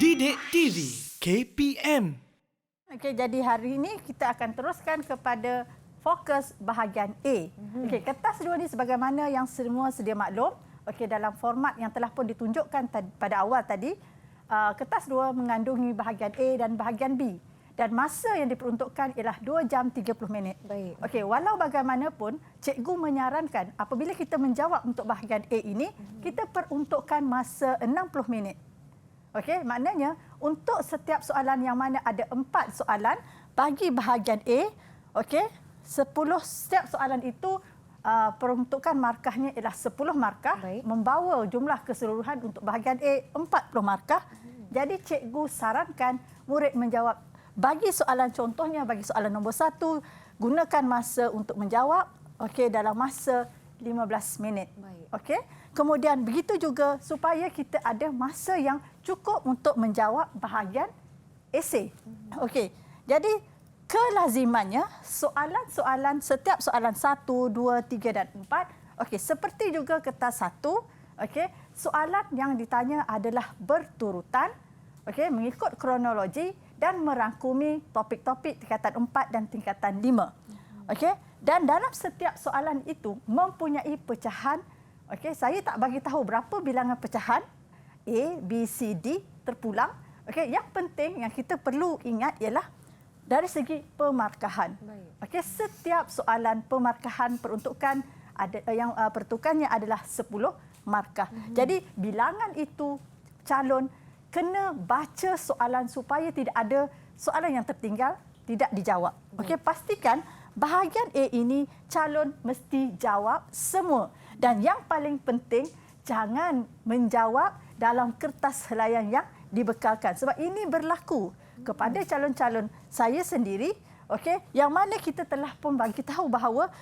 Didik TV KPM. Okey, jadi hari ini kita akan teruskan kepada fokus bahagian A. Okey, kertas 2 ni sebagaimana yang semua sedia maklum, okey, dalam format yang telah pun ditunjukkan pada awal tadi, kertas 2 mengandungi bahagian A dan bahagian B. Dan masa yang diperuntukkan ialah 2 jam 30 minit. Baik. Okey, walau bagaimanapun, cikgu menyarankan apabila kita menjawab untuk bahagian A ini, kita peruntukkan masa 60 minit. Okey, maknanya untuk setiap soalan yang mana ada 4 soalan bagi bahagian A, okey, setiap soalan itu peruntukan markahnya ialah 10 markah. Baik. Membawa jumlah keseluruhan untuk bahagian A 40 markah. Jadi cikgu sarankan murid menjawab bagi soalan contohnya, bagi soalan nombor 1, gunakan masa untuk menjawab okey dalam masa 15 minit. Baik. Okey. Kemudian begitu juga supaya kita ada masa yang cukup untuk menjawab bahagian esei. Okey. Jadi kelazimannya soalan-soalan setiap soalan 1, 2, 3 dan 4, okey, seperti juga kertas 1, okey, soalan yang ditanya adalah berturutan, okey, mengikut kronologi dan merangkumi topik-topik tingkatan 4 dan tingkatan 5. Okey, dan dalam setiap soalan itu mempunyai pecahan. Okey, saya tak bagi tahu berapa bilangan pecahan A, B, C, D terpulang. Okey, yang penting yang kita perlu ingat ialah dari segi pemarkahan. Okey, setiap soalan pemarkahan peruntukan ada yang peruntukannya adalah 10 markah. Jadi bilangan itu calon kena baca soalan supaya tidak ada soalan yang tertinggal tidak dijawab. Okey, pastikan bahagian A ini calon mesti jawab semua. Dan yang paling penting, jangan menjawab dalam kertas helaian yang dibekalkan. Sebab ini berlaku kepada calon-calon saya sendiri, okey, yang mana kita telah pun bagi tahu bahawa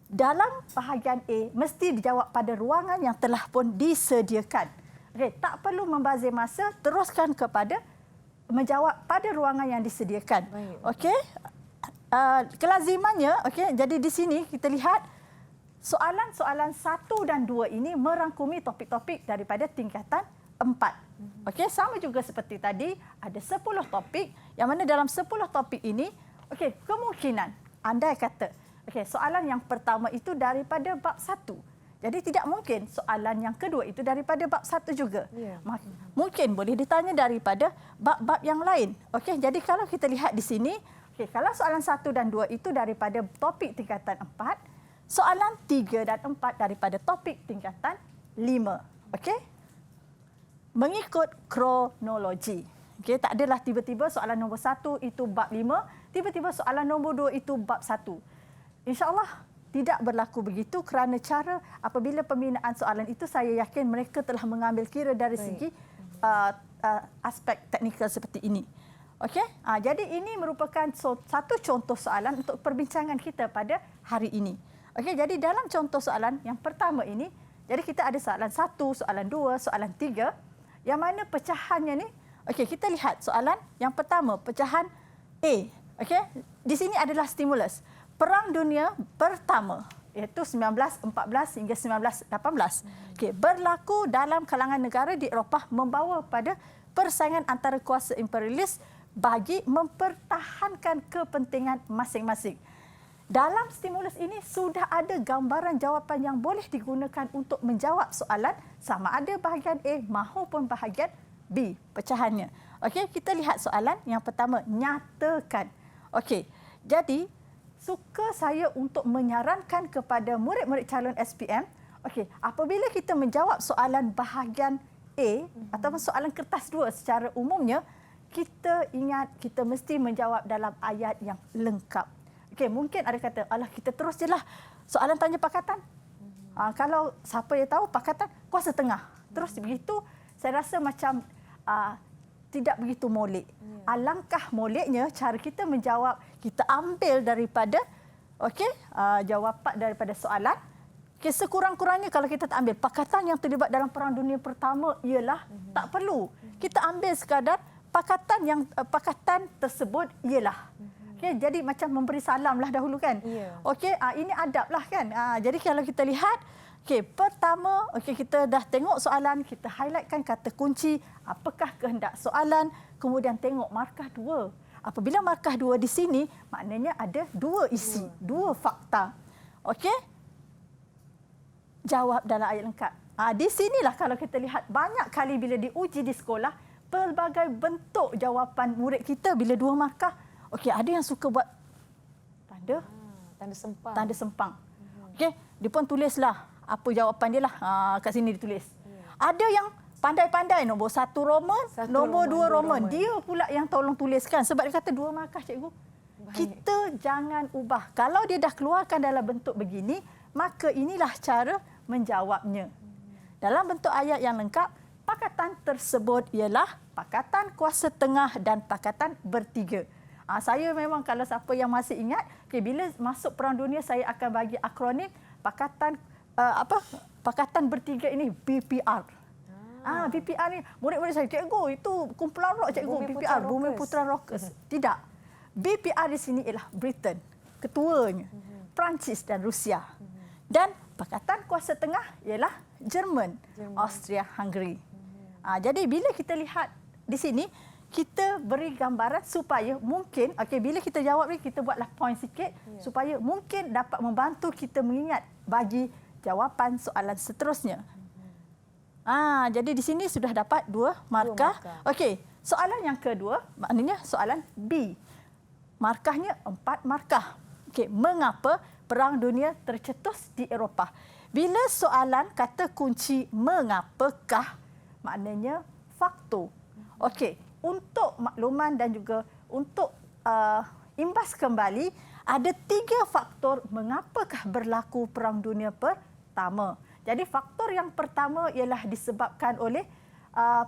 dalam bahagian A mesti dijawab pada ruangan yang telah pun disediakan. Okey, tak perlu membazir masa, teruskan kepada menjawab pada ruangan yang disediakan. Okey. Kelazimannya, okey, jadi di sini kita lihat soalan-soalan 1 dan 2 ini merangkumi topik-topik daripada tingkatan 4. Okey, sama juga seperti tadi, ada 10 topik yang mana dalam 10 topik ini, okey, kemungkinan andai kata, okey, soalan yang pertama itu daripada bab 1. Jadi tidak mungkin soalan yang kedua itu daripada bab 1 juga. Mungkin boleh ditanya daripada bab-bab yang lain. Okey, jadi kalau kita lihat di sini, okey, kalau soalan 1 dan 2 itu daripada topik tingkatan 4, soalan 3 dan 4 daripada topik tingkatan 5. Okey? Mengikut kronologi. Okey, tak adalah tiba-tiba soalan nombor 1 itu bab 5, tiba-tiba soalan nombor 2 itu bab 1. InsyaAllah tidak berlaku begitu kerana cara apabila pembinaan soalan itu saya yakin mereka telah mengambil kira dari segi aspek teknikal seperti ini. Okey? Jadi ini merupakan satu contoh soalan untuk perbincangan kita pada hari ini. Okey, jadi dalam contoh soalan yang pertama ini, jadi kita ada soalan 1, soalan 2, soalan 3, yang mana pecahannya ni, okey, kita lihat soalan yang pertama, pecahan A. Okey, di sini adalah stimulus. Perang Dunia Pertama, iaitu 1914 hingga 1918. Okey, berlaku dalam kalangan negara di Eropah membawa pada persaingan antara kuasa imperialis bagi mempertahankan kepentingan masing-masing. Dalam stimulus ini sudah ada gambaran jawapan yang boleh digunakan untuk menjawab soalan sama ada bahagian A maupun bahagian B pecahannya. Okey, kita lihat soalan yang pertama, nyatakan. Okey, jadi suka saya untuk menyarankan kepada murid-murid calon SPM, okey, apabila kita menjawab soalan bahagian A ataupun soalan kertas 2 secara umumnya, kita ingat kita mesti menjawab dalam ayat yang lengkap. Okey, mungkin ada kata, alah kita terus je lah soalan tanya pakatan. Kalau siapa yang tahu pakatan, kuasa tengah. Terus begitu, saya rasa macam tidak begitu molek. Alangkah moleknya cara kita menjawab, kita ambil daripada jawapan daripada soalan. Okay, sekurang-kurangnya kalau kita tak ambil pakatan yang terlibat dalam Perang Dunia Pertama ialah tak perlu. Kita ambil sekadar pakatan tersebut ialah. Okay, jadi macam memberi salam lah dahulu kan. Okey, ini adab lah kan. Jadi kalau kita lihat, Okey, pertama, kita dah tengok soalan, kita highlightkan kata kunci, apakah kehendak soalan, kemudian tengok markah 2. Apabila markah 2 di sini, maknanya ada 2 isi, 2 fakta. Okey? Jawab dalam ayat lengkap. Di sinilah kalau kita lihat banyak kali bila diuji di sekolah, pelbagai bentuk jawapan murid kita bila 2 markah. Okey, ada yang suka buat tanda sempang. Okey, dia pun tulislah apa jawapan dia lah. Kat sini ditulis. Ada yang pandai-pandai nombor 1 Roman, nombor 2 Roman. Dia pula yang tolong tuliskan sebab dia kata 2 markah cikgu. Baik. Kita jangan ubah. Kalau dia dah keluarkan dalam bentuk begini, maka inilah cara menjawabnya. Dalam bentuk ayat yang lengkap, pakatan tersebut ialah pakatan kuasa tengah dan pakatan bertiga. Saya memang kalau siapa yang masih ingat, bila masuk Perang Dunia saya akan bagi akronim pakatan pakatan bertiga ini BPR. BPR ni murid-murid saya, cikgu itu kumpulan rock cikgu, BPR, Bumi Putra Rockers. Tidak. BPR di sini ialah Britain, ketuanya, Perancis dan Rusia. Dan pakatan kuasa tengah ialah Jerman. Austria-Hungary. Jadi bila kita lihat di sini, kita beri gambaran supaya mungkin, bila kita jawab ni, kita buatlah point sikit supaya mungkin dapat membantu kita mengingat bagi jawapan soalan seterusnya. Jadi di sini sudah dapat 2 markah. Okey, soalan yang kedua, maknanya soalan B. Markahnya 4 markah. Okey, mengapa Perang Dunia tercetus di Eropah? Bila soalan kata kunci mengapakah, maknanya faktor. Okey, untuk makluman dan juga untuk imbas kembali, ada 3 faktor mengapakah berlaku Perang Dunia Pertama. Jadi faktor yang pertama ialah disebabkan oleh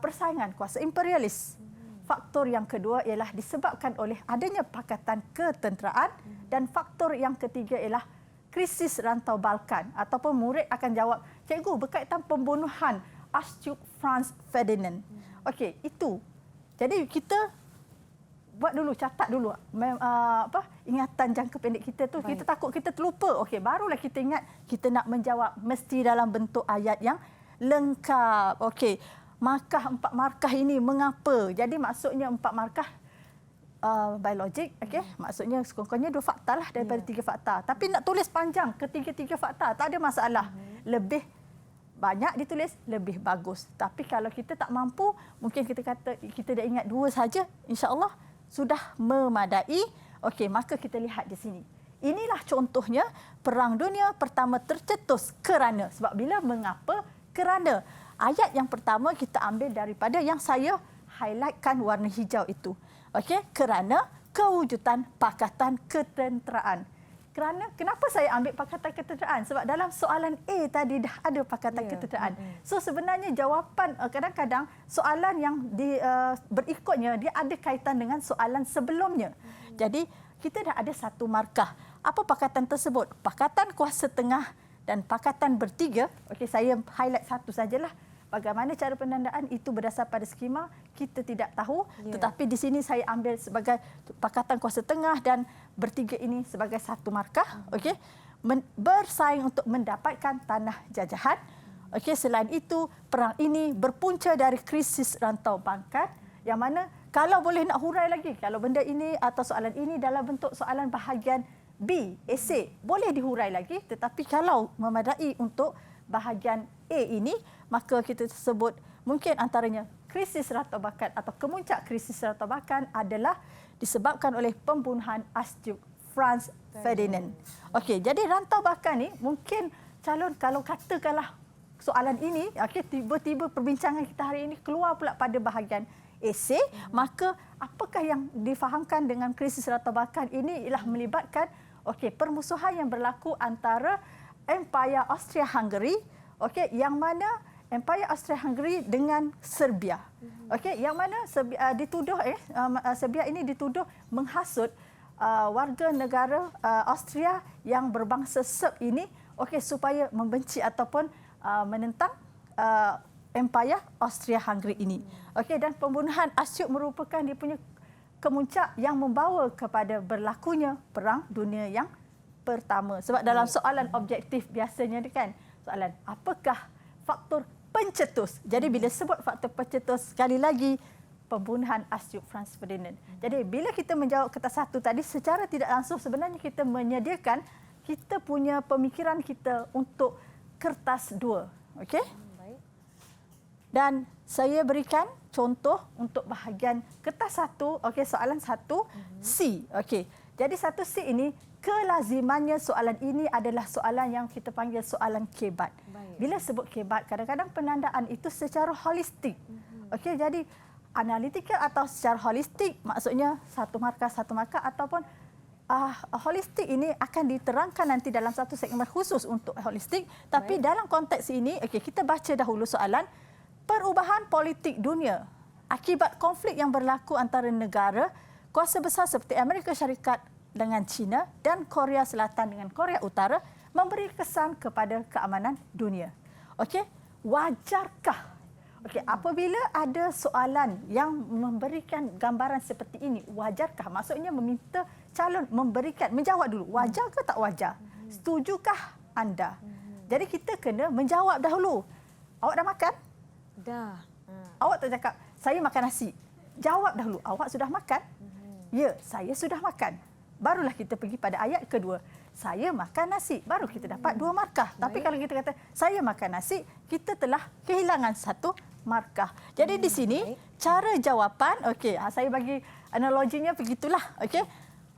persaingan kuasa imperialis. Faktor yang kedua ialah disebabkan oleh adanya pakatan ketenteraan dan faktor yang ketiga ialah krisis rantau Balkan ataupun murid akan jawab, cikgu berkaitan pembunuhan Archduke Franz Ferdinand. Okey, itu. Jadi kita buat dulu, catat dulu ingatan jangka pendek kita tu. Baik. Kita takut kita terlupa. Okey, barulah kita ingat kita nak menjawab mesti dalam bentuk ayat yang lengkap. Okey, markah 4 markah ini mengapa? Jadi maksudnya 4 markah biologik, okey. Maksudnya sekurang-kurangnya 2 fakta lah daripada 3 fakta. Tapi nak tulis panjang ketiga-tiga fakta tak ada masalah. Lebih banyak ditulis lebih bagus. Tapi kalau kita tak mampu, mungkin kita kata kita dah ingat 2 saja, insya-Allah sudah memadai. Okey, maka kita lihat di sini. Inilah contohnya Perang Dunia Pertama tercetus kerana. Sebab bila mengapa? Kerana. Ayat yang pertama kita ambil daripada yang saya highlightkan warna hijau itu. Okey, kerana kewujudan pakatan ketenteraan. Kenapa saya ambil pakatan ketenteraan? Sebab dalam soalan A tadi dah ada pakatan ketenteraan. So sebenarnya jawapan kadang-kadang soalan yang berikutnya dia ada kaitan dengan soalan sebelumnya. Jadi kita dah ada 1 markah. Apa pakatan tersebut? Pakatan kuasa tengah dan pakatan bertiga. Okey, saya highlight 1 sajalah. Bagaimana cara penandaan itu berdasar pada skema, kita tidak tahu. Tetapi di sini saya ambil sebagai pakatan kuasa tengah dan bertiga ini sebagai 1 markah. Okey, bersaing untuk mendapatkan tanah jajahan. Okey, selain itu, perang ini berpunca dari krisis rantau Balkan, yang mana kalau boleh nak hurai lagi, kalau benda ini atau soalan ini dalam bentuk soalan bahagian B, esei, boleh dihurai lagi. Tetapi kalau memadai untuk bahagian A ini, maka kita sebut mungkin antaranya krisis rantau Balkan atau kemuncak krisis rantau Balkan adalah disebabkan oleh pembunuhan Archduke Franz Ferdinand. Okey, jadi rantau Balkan ni mungkin calon kalau katakanlah soalan ini, okey, tiba-tiba perbincangan kita hari ini keluar pula pada bahagian esei, maka apakah yang difahamkan dengan krisis rantau Balkan ini ialah melibatkan permusuhan yang berlaku antara Empire Austria-Hungary, yang mana Empire Austria-Hungary dengan Serbia. Yang mana Serbia ini dituduh menghasut warga negara Austria yang berbangsa Serb ini supaya membenci ataupun menentang Empire Austria-Hungary ini. Dan pembunuhan Archduke merupakan dia punya kemuncak yang membawa kepada berlakunya Perang Dunia yang Pertama. Sebab dalam soalan objektif biasanya kan, soalan, apakah faktor pencetus? Jadi bila sebut faktor pencetus, sekali lagi pembunuhan Asyub Franz Ferdinand. Jadi bila kita menjawab kertas 1 tadi, secara tidak langsung sebenarnya kita menyediakan kita punya pemikiran kita untuk kertas 2. Okey? Baik. Dan saya berikan contoh untuk bahagian kertas 1, okey, soalan 1 C. Okey. Jadi 1 C ini kelazimannya soalan ini adalah soalan yang kita panggil soalan kebat. Baik. Bila sebut kebat, kadang-kadang penandaan itu secara holistik. Okey, jadi analitikal atau secara holistik maksudnya satu markah ataupun holistik ini akan diterangkan nanti dalam satu segmen khusus untuk holistik. Tapi dalam konteks ini, okey, kita baca dahulu soalan perubahan politik dunia akibat konflik yang berlaku antara negara kuasa besar seperti Amerika Syarikat dengan China dan Korea Selatan dengan Korea Utara memberi kesan kepada keamanan dunia. Okey, wajarkah? Okey, apabila ada soalan yang memberikan gambaran seperti ini, wajarkah? Maksudnya meminta calon menjawab dulu, wajar ke tak wajar? Setujukah anda? Jadi kita kena menjawab dahulu. Awak dah makan? Dah. Awak tak cakap, saya makan nasi. Jawab dahulu, awak sudah makan? Ya, saya sudah makan. Barulah kita pergi pada ayat kedua. Saya makan nasi. Baru kita dapat 2 markah. Tapi kalau kita kata, saya makan nasi, kita telah kehilangan 1 markah. Jadi di sini, cara jawapan, okey, saya bagi analoginya begitulah. Okey.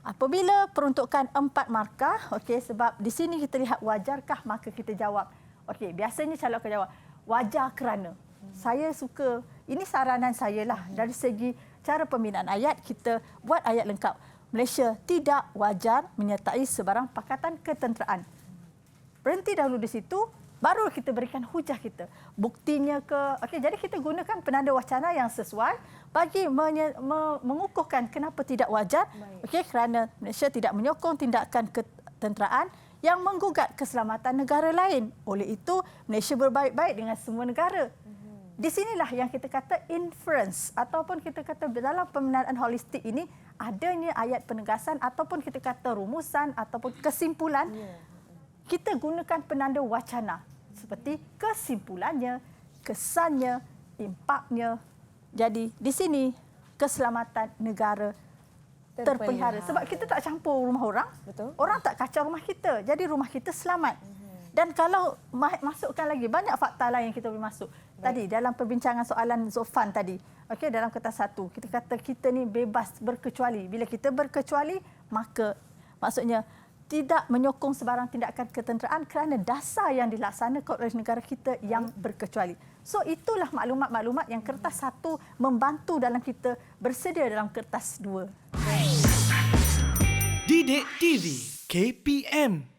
Apabila peruntukan 4 markah, okey, sebab di sini kita lihat wajarkah, maka kita jawab. Okey, biasanya calon akan jawab, wajar kerana. Saya suka, ini saranan saya lah. Dari segi cara pembinaan ayat, kita buat ayat lengkap. Malaysia tidak wajar menyertai sebarang pakatan ketenteraan. Berhenti dahulu di situ, baru kita berikan hujah kita. Buktinya ke... Okey, jadi kita gunakan penanda wacana yang sesuai bagi mengukuhkan kenapa tidak wajar. Okey, kerana Malaysia tidak menyokong tindakan ketenteraan yang menggugat keselamatan negara lain. Oleh itu, Malaysia berbaik-baik dengan semua negara. Di sinilah yang kita kata inference ataupun kita kata dalam pembinaan holistik ini adanya ayat penegasan ataupun kita kata rumusan ataupun kesimpulan. Kita gunakan penanda wacana seperti kesimpulannya, kesannya, impaknya. Jadi di sini keselamatan negara terpelihara. Sebab kita tak campur rumah orang. Betul. Orang tak kacau rumah kita. Jadi rumah kita selamat. Dan kalau masukkan lagi banyak fakta lain yang kita boleh masuk. Tadi dalam perbincangan soalan Zofan tadi. Okey, dalam kertas 1 kita kata kita ni bebas berkecuali. Bila kita berkecuali, maka maksudnya tidak menyokong sebarang tindakan ketenteraan kerana dasar yang dilaksanakan oleh negara kita yang berkecuali. So itulah maklumat-maklumat yang kertas 1 membantu dalam kita bersedia dalam kertas 2. Didik TV KPM